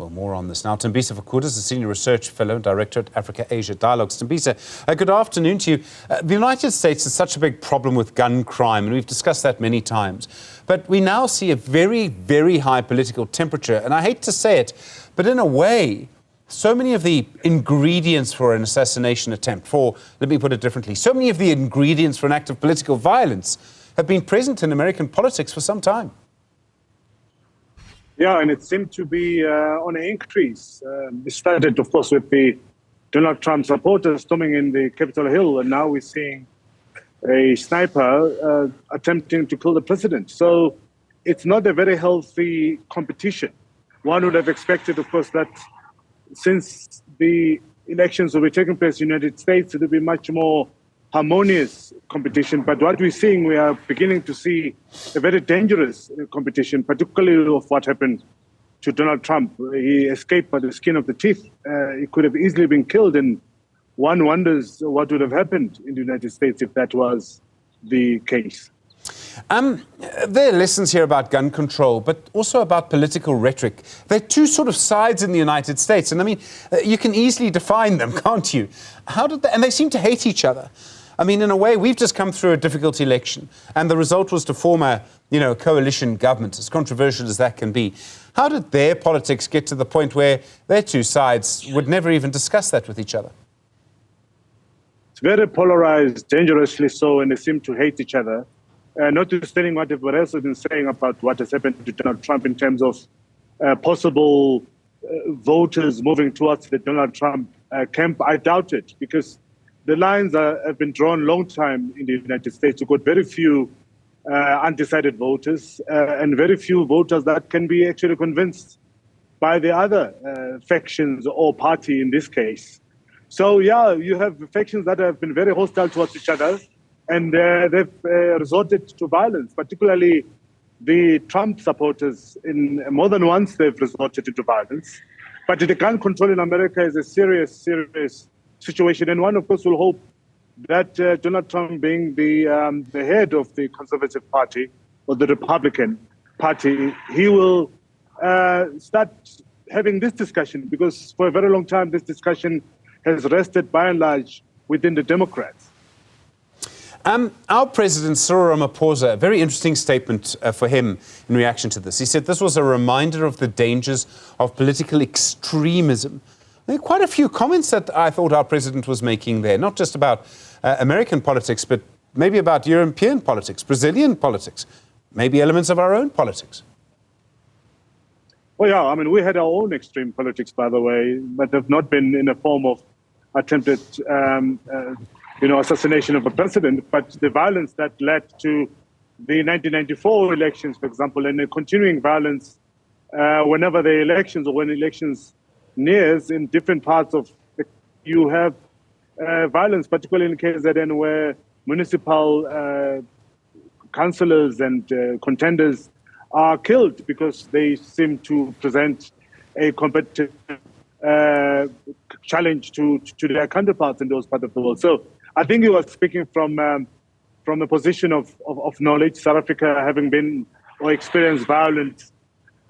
Well, more on this now. Thembisa Fakude is a Senior Research Fellow and Director at Africa Asia Dialogues Thembisa. Good afternoon to you. The United States has such a big problem with gun crime, and we've discussed that many times. But we now see a very, very high political temperature. And I hate to say it, but in a way, so many of the ingredients for an assassination attempt, let me put it differently, so many of the ingredients for an act of political violence have been present in American politics for some time. Yeah, and it seemed to be on an increase. It started, of course, with the Donald Trump supporters storming in the Capitol Hill, and now we're seeing a sniper attempting to kill the president. So it's not a very healthy competition. One would have expected, of course, that since the elections will be taking place in the United States, it will be much more harmonious competition. But what we're seeing, we are beginning to see a very dangerous competition, particularly of what happened to Donald Trump. He escaped by the skin of the teeth. He could have easily been killed, and one wonders what would have happened in the United States if that was the case. There are lessons here about gun control, but also about political rhetoric. There are two sort of sides in the United States, and I mean, you can easily define them, can't you? And they seem to hate each other. I mean, in a way, we've just come through a difficult election, and the result was to form a, coalition government, as controversial as that can be. How did their politics get to the point where their two sides would never even discuss that with each other? It's very polarized, dangerously so, and they seem to hate each other. Notwithstanding what everyone else has been saying about what has happened to Donald Trump in terms of possible voters moving towards the Donald Trump camp, I doubt it, because the lines have been drawn long time in the United States. You've got very few undecided voters and very few voters that can be actually convinced by the other factions or party in this case. So, yeah, you have factions that have been very hostile towards each other, and they've resorted to violence, particularly the Trump supporters. In more than once, they've resorted to violence. But the gun control in America is a serious, serious situation. And one, of course, will hope that Donald Trump, being the head of the Conservative Party or the Republican Party, he will start having this discussion, because for a very long time, this discussion has rested by and large within the Democrats. Our President, Cyril Ramaphosa, a very interesting statement for him in reaction to this. He said this was a reminder of the dangers of political extremism. There are quite a few comments that I thought our president was making there, not just about American politics, but maybe about European politics, Brazilian politics, maybe elements of our own politics. Well, yeah, I mean, we had our own extreme politics, by the way, but have not been in a form of attempted assassination of a president, but the violence that led to the 1994 elections, for example, and the continuing violence whenever the elections or when elections nears in different parts of you have violence, particularly in KZN, where municipal councillors and contenders are killed because they seem to present a competitive challenge to their counterparts in those parts of the world. So I think he was speaking from a position of knowledge. South Africa having been or experienced violent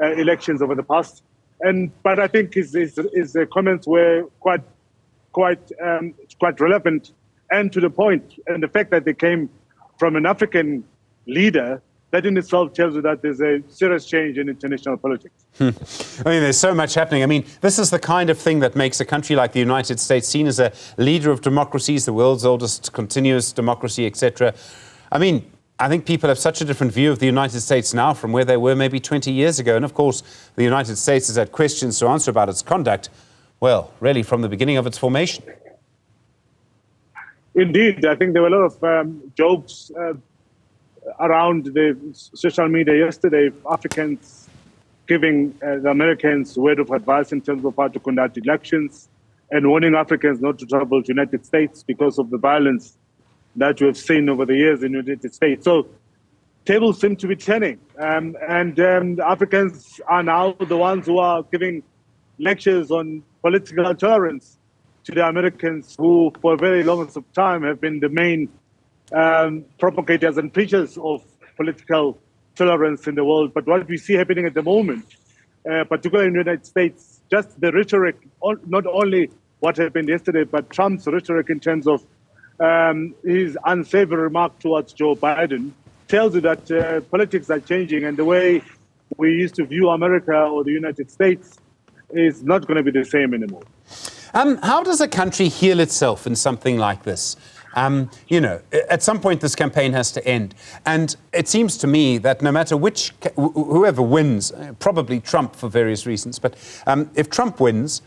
elections over the past, but I think his comments were quite relevant and to the point. And the fact that they came from an African leader, that in itself tells you that there's a serious change in international politics. I mean, there's so much happening. I mean, this is the kind of thing that makes a country like the United States seen as a leader of democracies, the world's oldest continuous democracy, etc. I mean, I think people have such a different view of the United States now from where they were maybe 20 years ago. And of course, the United States has had questions to answer about its conduct, well, really from the beginning of its formation. Indeed, I think there were a lot of jokes around the social media yesterday, Africans giving the Americans word of advice in terms of how to conduct elections and warning Africans not to travel to the United States because of the violence that we have seen over the years in the United States. So tables seem to be turning, and Africans are now the ones who are giving lectures on political tolerance to the Americans, who for a very long time have been the main propagators and preachers of political tolerance in the world. But what we see happening at the moment, particularly in the United States, just the rhetoric, not only what happened yesterday, but Trump's rhetoric in terms of his unsavory remark towards Joe Biden tells you that politics are changing, and the way we used to view America or the United States is not going to be the same anymore. How does a country heal itself in something like this? You know, at some point this campaign has to end. And it seems to me that no matter whoever wins, probably Trump for various reasons, but if Trump wins,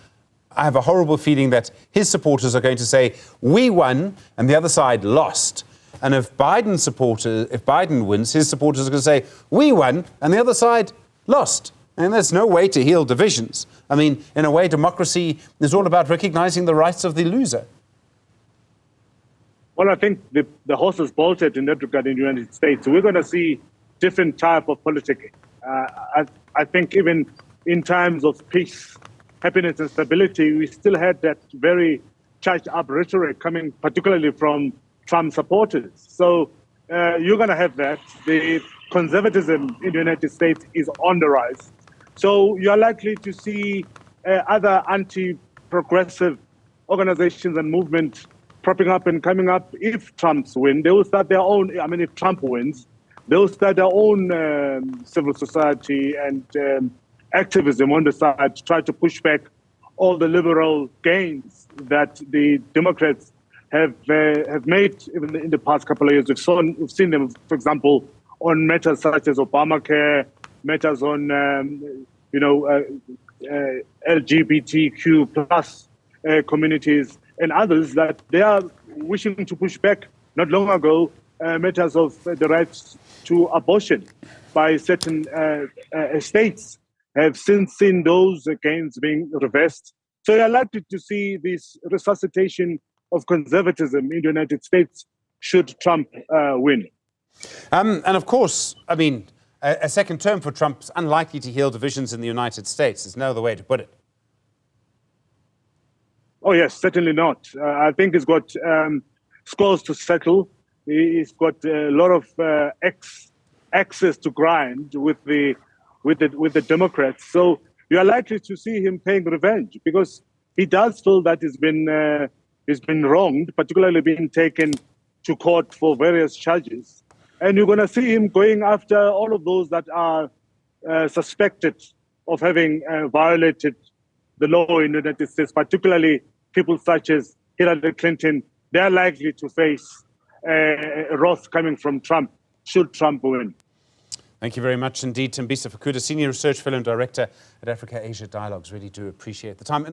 I have a horrible feeling that his supporters are going to say, we won and the other side lost. And if Biden wins, his supporters are going to say, we won and the other side lost. And there's no way to heal divisions. I mean, in a way, democracy is all about recognizing the rights of the loser. Well, I think the horse is bolted in that regard in the United States. We're going to see different type of politicking. I think even in times of peace, happiness and stability, we still had that very charged up rhetoric coming particularly from Trump supporters. So you're going to have that. The conservatism in the United States is on the rise. So you're likely to see other anti-progressive organizations and movements propping up and coming up. If Trump's win, they will start their own. I mean, if Trump wins, they will start their own civil society and activism on the side to try to push back all the liberal gains that the Democrats have made even in the past couple of years. We've seen them, for example, on matters such as Obamacare, matters on LGBTQ plus communities and others that they are wishing to push back. Not long ago, matters of the rights to abortion by certain states have since seen those gains being reversed. So you're likely to see this resuscitation of conservatism in the United States should Trump win. And of course, I mean, a second term for Trump is unlikely to heal divisions in the United States. There's no other way to put it. Oh, yes, certainly not. I think he's got scores to settle. He's got a lot of access to grind with the Democrats. So you are likely to see him paying revenge because he does feel that he's been wronged, particularly being taken to court for various charges. And you're going to see him going after all of those that are suspected of having violated the law in the United States, particularly people such as Hillary Clinton. They're likely to face wrath coming from Trump, should Trump win. Thank you very much indeed, Thembisa Fakude, Senior Research Fellow and Director at Africa Asia Dialogues. Really do appreciate the time.